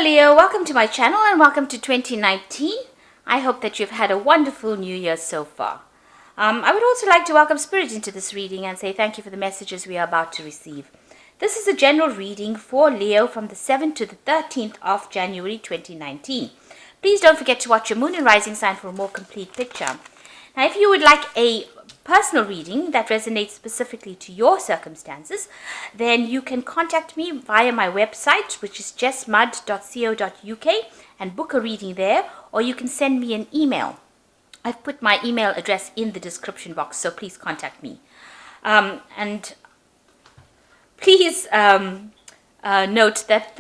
Hello Leo, welcome to my channel and welcome to 2019. I hope that you've had a wonderful new year so far. I would also like to welcome Spirit into this reading and say thank you for the messages we are about to receive. This is a general reading for Leo from the 7th to the 13th of January 2019. Please don't forget to watch your moon and rising sign for a more complete picture. Now, if you would like a personal reading that resonates specifically to your circumstances, then you can contact me via my website, which is jessmud.co.uk, and book a reading there, or you can send me an email. I've put my email address in the description box, so please contact me. And please note that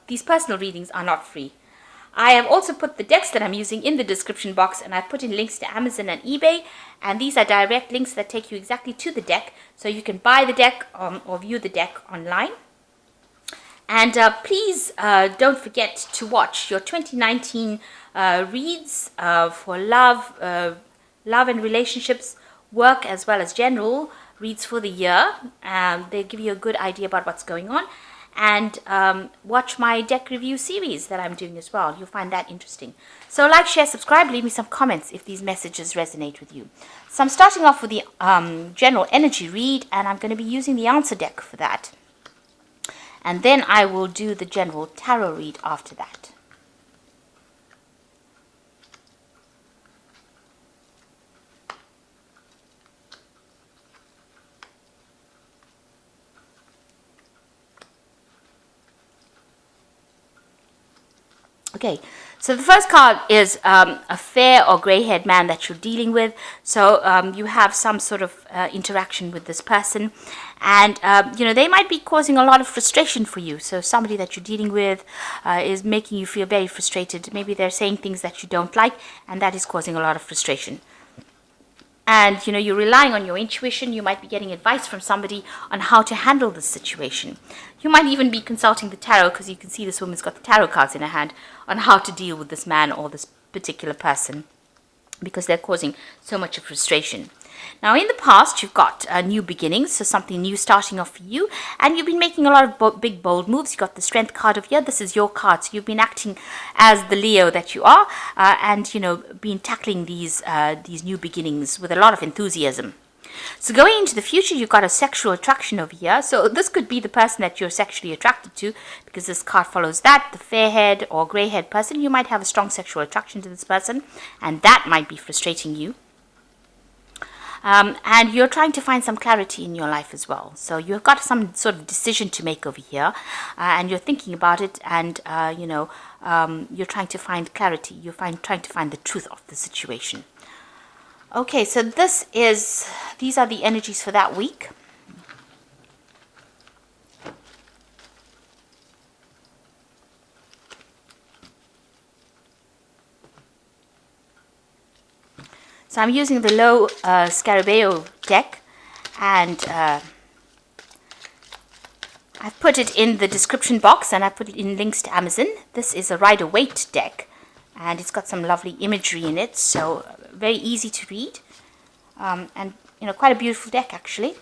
these personal readings are not free. I have also put the decks that I'm using in the description box, and I've put in links to Amazon and eBay, and these are direct links that take you exactly to the deck, so you can buy the deck or view the deck online. And please don't forget to watch your 2019 reads for love and relationships, work, as well as general reads for the year. They give you a good idea about what's going on. And watch my deck review series that I'm doing as well. You'll find that interesting. So like, share, subscribe, leave me some comments if these messages resonate with you. So I'm starting off with the general energy read, and I'm going to be using the answer deck for that. And then I will do the general tarot read after that. Okay, so the first card is a fair or grey-haired man that you're dealing with. So you have some sort of interaction with this person, and they might be causing a lot of frustration for you. So somebody that you're dealing with is making you feel very frustrated. Maybe they're saying things that you don't like, and that is causing a lot of frustration. And you're relying on your intuition. You might be getting advice from somebody on how to handle this situation. You might even be consulting the tarot, because you can see this woman's got the tarot cards in her hand, on how to deal with this man or this particular person, because they're causing so much of frustration. Now, in the past, you've got new beginnings, so something new starting off for you, and you've been making a lot of big, bold moves. You've got the Strength card of here. This is your card, so you've been acting as the Leo that you are, and, been tackling these new beginnings with a lot of enthusiasm. So going into the future, you've got a sexual attraction over here. So this could be the person that you're sexually attracted to, because this card follows that. The fair-haired or grey-haired person, you might have a strong sexual attraction to this person, and that might be frustrating you. And you're trying to find some clarity in your life as well. So you've got some sort of decision to make over here, and you're thinking about it, and you're trying to find clarity. You're trying to find the truth of the situation. Okay, so these are the energies for that week. So I'm using the low Scarabeo deck, and I've put it in the description box, and I put it in links to Amazon. This is a Rider-Waite deck, and it's got some lovely imagery in it, so very easy to read, and quite a beautiful deck actually.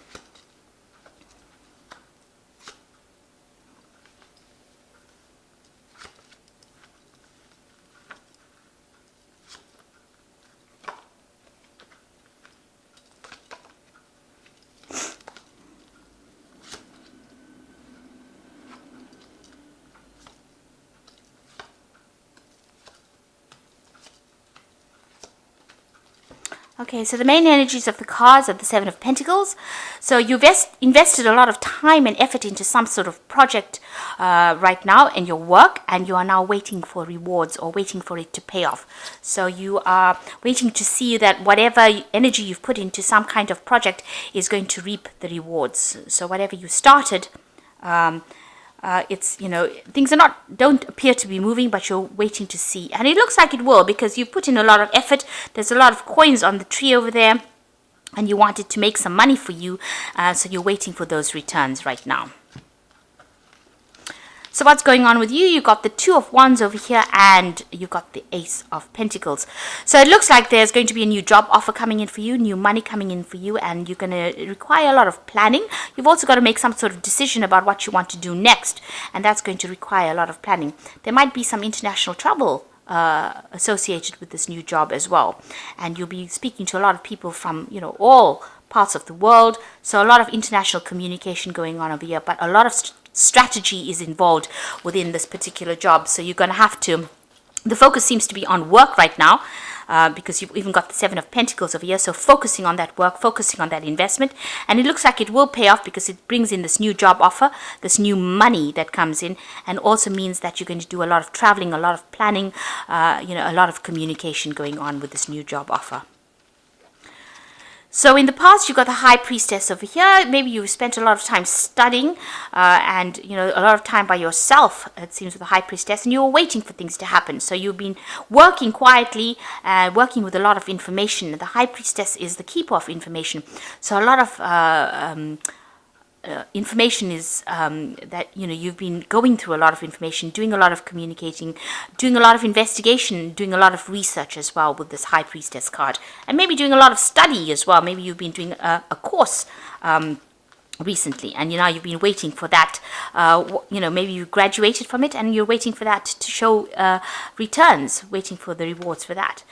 Okay, so the main energies of the cards are the Seven of Pentacles. So you've invested a lot of time and effort into some sort of project right now in your work, and you are now waiting for rewards or waiting for it to pay off. So you are waiting to see that whatever energy you've put into some kind of project is going to reap the rewards. So whatever you started, things don't appear to be moving, but you're waiting to see, and it looks like it will, because you put in a lot of effort. There's a lot of coins on the tree over there, and you want it to make some money for you, so you're waiting for those returns right now. So So what's going on with you? You got the Two of Wands over here, and you got the Ace of Pentacles. So it looks like there's going to be a new job offer coming in for you, new money coming in for you, and you're going to require a lot of planning. You've also got to make some sort of decision about what you want to do next, and that's going to require a lot of planning. There might be some international travel associated with this new job as well, and you'll be speaking to a lot of people from, you know, all parts of the world. So a lot of international communication going on over here, but a lot of strategy is involved within this particular job. So you're going to have to, the focus seems to be on work right now, because you've even got the Seven of Pentacles over here. So focusing on that work, focusing on that investment, and it looks like it will pay off because it brings in this new job offer, this new money that comes in, and also means that you're going to do a lot of traveling, a lot of planning, you know, a lot of communication going on with this new job offer. So in the past, you got the High Priestess over here. Maybe you spent a lot of time studying and, you know, a lot of time by yourself, it seems, with the High Priestess, and you were waiting for things to happen. So you've been working quietly, working with a lot of information. The High Priestess is the keeper of information. So a lot of information is that, you know, you've been going through a lot of information, doing a lot of communicating, doing a lot of investigation, doing a lot of research as well with this High Priestess card, and maybe doing a lot of study as well. Maybe you've been doing a course recently, and you know, you've been waiting for that, you know, maybe you graduated from it and you're waiting for that to show returns, waiting for the rewards for that.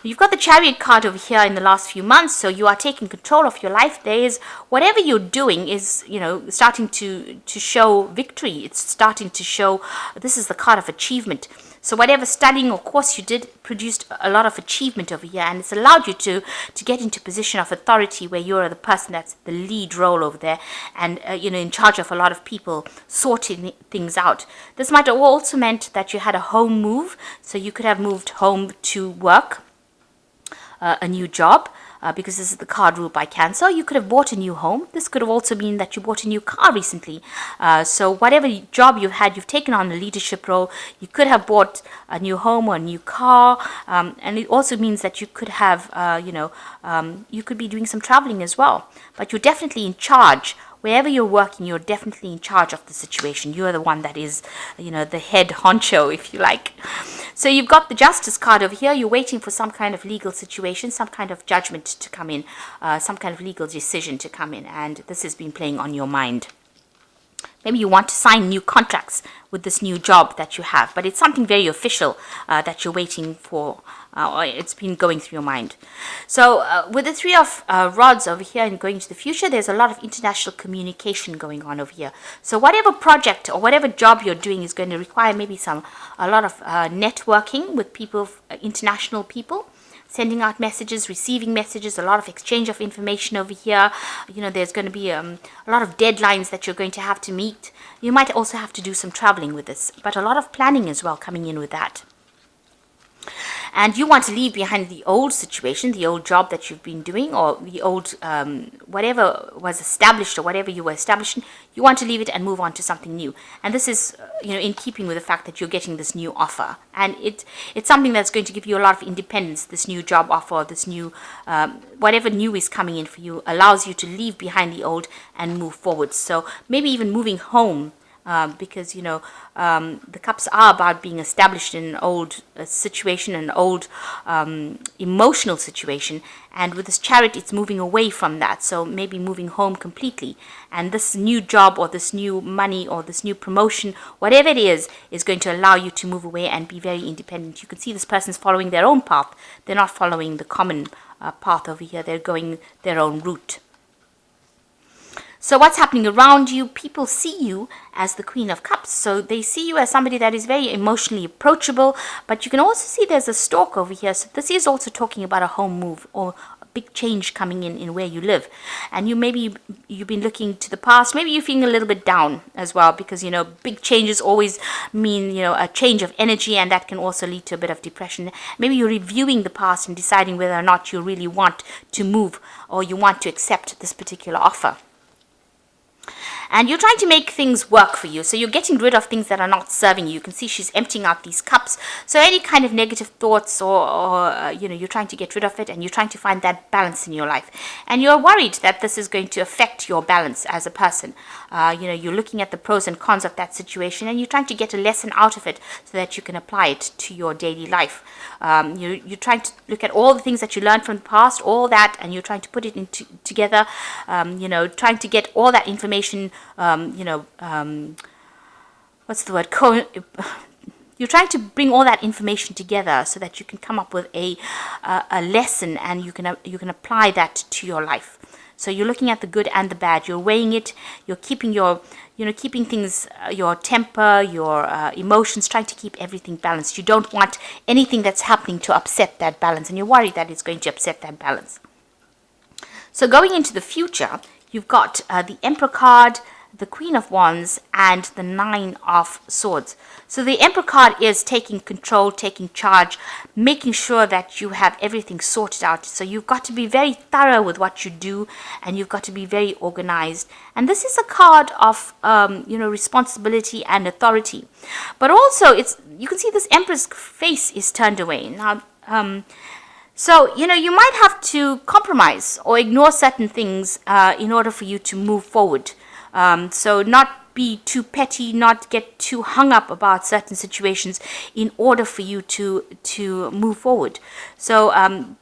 You've got the Chariot card over here in the last few months, so you are taking control of your life. There is, whatever you're doing is, you know, starting to show victory. It's starting to show, this is the card of achievement. So whatever studying or course you did produced a lot of achievement over here, and it's allowed you to get into position of authority where you're the person that's the lead role over there, and you know, in charge of a lot of people, sorting things out. This might have also meant that you had a home move, so you could have moved home to work, a new job. Because this is the card ruled by Cancer. You could have bought a new home. This could have also been that you bought a new car recently. So whatever job you've had, you've taken on a leadership role. You could have bought a new home or a new car. And it also means that you could have, you know, you could be doing some traveling as well. But you're definitely in charge. Wherever you're working, you're definitely in charge of the situation. You're the one that is, you know, the head honcho, if you like. So you've got the Justice card over here. You're waiting for some kind of legal situation, some kind of judgment to come in, some kind of legal decision to come in. And this has been playing on your mind. Maybe you want to sign new contracts with this new job that you have, but it's something very official that you're waiting for, or it's been going through your mind. So with the Three of Rods over here and going to the future, there's a lot of international communication going on over here. So whatever project or whatever job you're doing is going to require maybe a lot of networking with people, international people, sending out messages, receiving messages, a lot of exchange of information over here. You know, there's going to be a lot of deadlines that you're going to have to meet. You might also have to do some traveling with this, but a lot of planning as well coming in with that. And you want to leave behind the old situation, the old job that you've been doing, or the old, whatever was established or whatever you were establishing, you want to leave it and move on to something new. And this is, you know, in keeping with the fact that you're getting this new offer. And it's something that's going to give you a lot of independence, this new job offer, this new, whatever new is coming in for you, allows you to leave behind the old and move forward. So maybe even moving home, because, you know, the cups are about being established in an old situation, an old emotional situation, and with this Chariot, it's moving away from that. So maybe moving home completely, and this new job or this new money or this new promotion, whatever it is going to allow you to move away and be very independent. You can see this person's following their own path. They're not following the common path over here. They're going their own route. So what's happening around you? People see you as the Queen of Cups. So they see you as somebody that is very emotionally approachable. But you can also see there's a stork over here. So this is also talking about a home move or a big change coming in where you live. And you've been looking to the past. Maybe you're feeling a little bit down as well, because, you know, big changes always mean, you know, a change of energy, and that can also lead to a bit of depression. Maybe you're reviewing the past and deciding whether or not you really want to move or you want to accept this particular offer. and you're trying to make things work for you. So you're getting rid of things that are not serving you. You can see she's emptying out these cups. So any kind of negative thoughts or you're trying to get rid of it, and you're trying to find that balance in your life. And you're worried that this is going to affect your balance as a person. You're looking at the pros and cons of that situation, and you're trying to get a lesson out of it so that you can apply it to your daily life. You're trying to look at all the things that you learned from the past, all that, and you're trying to put it together, trying to get all that information, what's the word? You're trying to bring all that information together so that you can come up with a lesson, and you can apply that to your life. So you're looking at the good and the bad. You're weighing it. You're keeping keeping things, your temper, your emotions, trying to keep everything balanced. You don't want anything that's happening to upset that balance, and you're worried that it's going to upset that balance. So going into the future, you've got the Emperor card, the Queen of Wands, and the Nine of Swords. So the Emperor card is taking control, taking charge, making sure that you have everything sorted out. So you've got to be very thorough with what you do, and you've got to be very organized. And this is a card of responsibility and authority. But also, you can see this Emperor's face is turned away. Now, so, you might have to compromise or ignore certain things in order for you to move forward. So not be too petty, not get too hung up about certain situations in order for you to move forward. So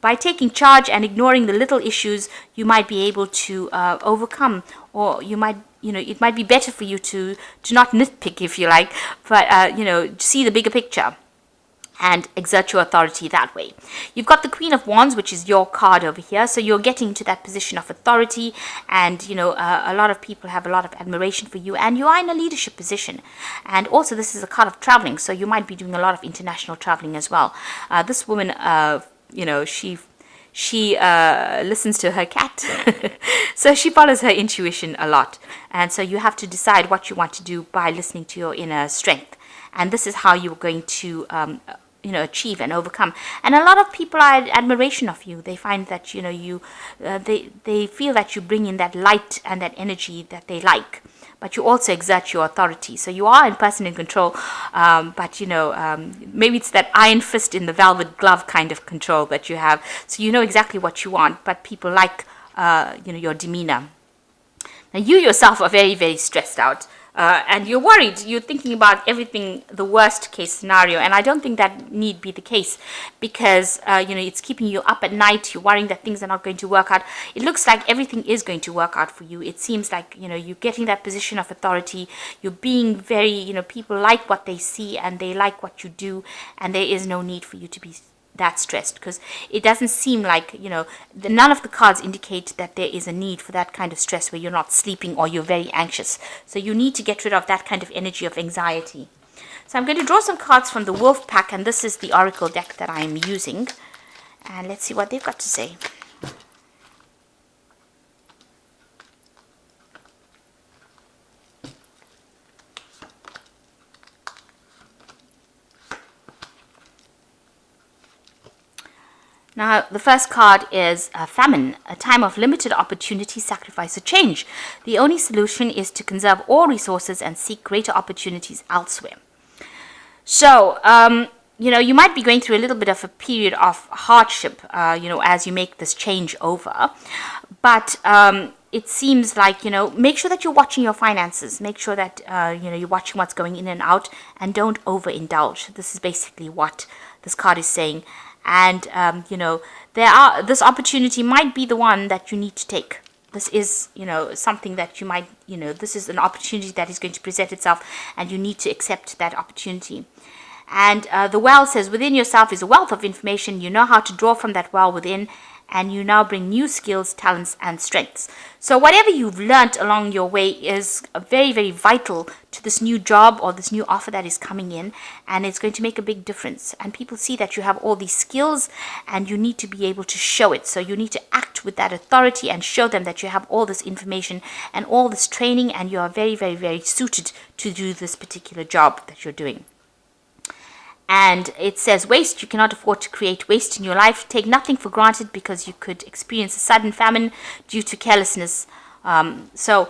by taking charge and ignoring the little issues, you might be able to overcome, or you might, it might be better for you to not nitpick, if you like, but, see the bigger picture and exert your authority that way. You've got the Queen of Wands, which is your card over here. So you're getting to that position of authority, and a lot of people have a lot of admiration for you, and you are in a leadership position. And also, this is a card of traveling, so you might be doing a lot of international traveling as well. This woman, she listens to her cat, so she follows her intuition a lot. And so you have to decide what you want to do by listening to your inner strength. And this is how you're going to achieve and overcome. And a lot of people are in admiration of you. They find that they feel that you bring in that light and that energy that they like, but you also exert your authority. So you are in person in control, but maybe it's that iron fist in the velvet glove kind of control that you have. So you know exactly what you want, but people like your demeanor. Now you yourself are very, very stressed out. And you're worried, you're thinking about everything, the worst case scenario, and I don't think that need be the case, because it's keeping you up at night. You're worrying that things are not going to work out. It looks like everything is going to work out for you. It seems like you're getting that position of authority. You're being very, people like what they see, and they like what you do, and there is no need for you to be that stressed, because it doesn't seem like none of the cards indicate that there is a need for that kind of stress where you're not sleeping or you're very anxious. So you need to get rid of that kind of energy of anxiety. So I'm going to draw some cards from the Wolf Pack, and this is the Oracle deck that I'm using, and let's see what they've got to say. Now, the first card is famine, a time of limited opportunity, sacrifice, or change. The only solution is to conserve all resources and seek greater opportunities elsewhere. So, you might be going through a little bit of a period of hardship, as you make this change over. But it seems like, make sure that you're watching your finances. Make sure that, you're watching what's going in and out, and don't overindulge. This is basically what this card is saying. And, this opportunity might be the one that you need to take. This is, something that you might, this is an opportunity that is going to present itself, and you need to accept that opportunity. And the well says, within yourself is a wealth of information. You know how to draw from that well within, and you now bring new skills, talents, and strengths. So whatever you've learnt along your way is very, very vital to this new job or this new offer that is coming in, and it's going to make a big difference. And people see that you have all these skills, and you need to be able to show it. So you need to act with that authority and show them that you have all this information and all this training, and you are very, very, very suited to do this particular job that you're doing. And it says, waste, you cannot afford to create waste in your life. Take nothing for granted, because you could experience a sudden famine due to carelessness. So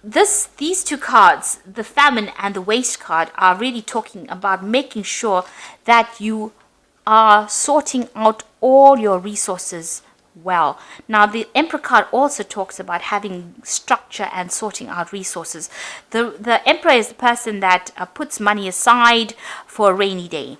these two cards, the famine and the waste card, are really talking about making sure that you are sorting out all your resources well. Now, the Emperor card also talks about having structure and sorting out resources. The Emperor is the person that puts money aside for a rainy day.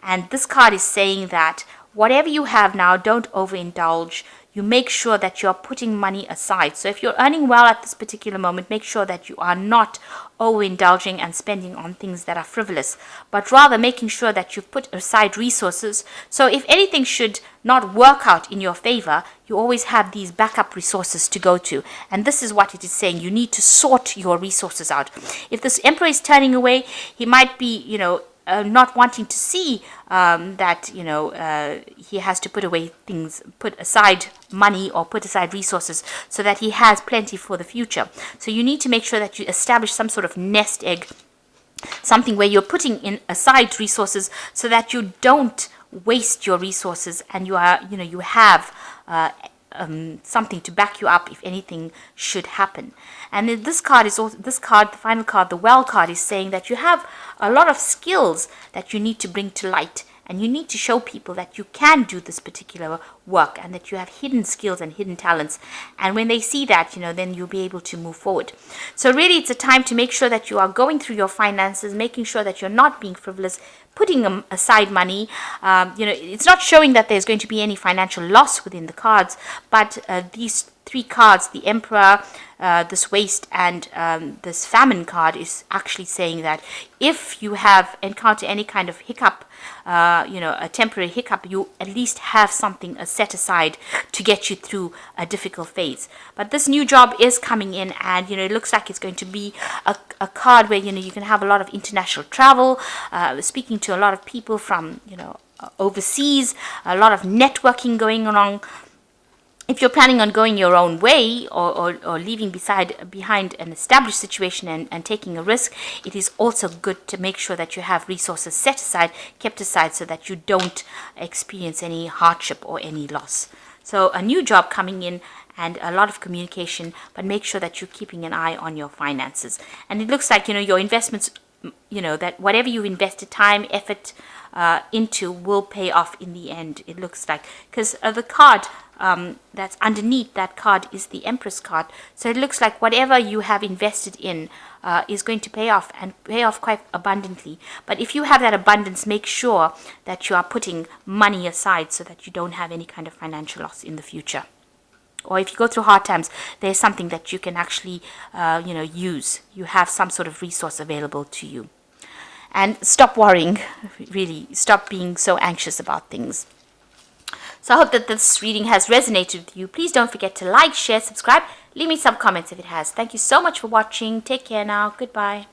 And this card is saying that whatever you have now, don't overindulge. You make sure that you're putting money aside. So if you're earning well at this particular moment, make sure that you are not overindulging and spending on things that are frivolous, but rather making sure that you've put aside resources. So if anything should not work out in your favor, you always have these backup resources to go to. And this is what it is saying. You need to sort your resources out. If this Emperor is turning away, he might be, not wanting to see that he has to put away things, put aside money or put aside resources so that he has plenty for the future. So you need to make sure that you establish some sort of nest egg, something where you're putting in aside resources so that you don't waste your resources, and you have something to back you up if anything should happen. And this card is also, the final card, the Well card, is saying that you have a lot of skills that you need to bring to light, and you need to show people that you can do this particular work and that you have hidden skills and hidden talents. And when they see that, then you'll be able to move forward. So really, it's a time to make sure that you are going through your finances, making sure that you're not being frivolous, putting aside money. It's not showing that there's going to be any financial loss within the cards, but these three cards, the Emperor, this waste, and this famine card, is actually saying that if you have encountered any kind of hiccup, a temporary hiccup, you at least have something set aside to get you through a difficult phase. But this new job is coming in, and it looks like it's going to be a card where you can have a lot of international travel, speaking to a lot of people from overseas, a lot of networking going along. If you're planning on going your own way or leaving behind an established situation and taking a risk, it is also good to make sure that you have resources set aside, kept aside, so that you don't experience any hardship or any loss. So a new job coming in and a lot of communication, but make sure that you're keeping an eye on your finances. And it looks like, your investments, that whatever you've invested time, effort into will pay off in the end, it looks like. Because the card that's underneath that card is the Empress card. So it looks like whatever you have invested in is going to pay off, and pay off quite abundantly. But if you have that abundance, make sure that you are putting money aside so that you don't have any kind of financial loss in the future. Or if you go through hard times, there's something that you can actually use. You have some sort of resource available to you. And stop worrying, really. Stop being so anxious about things. So I hope that this reading has resonated with you. Please don't forget to like, share, subscribe. Leave me some comments if it has. Thank you so much for watching. Take care now. Goodbye.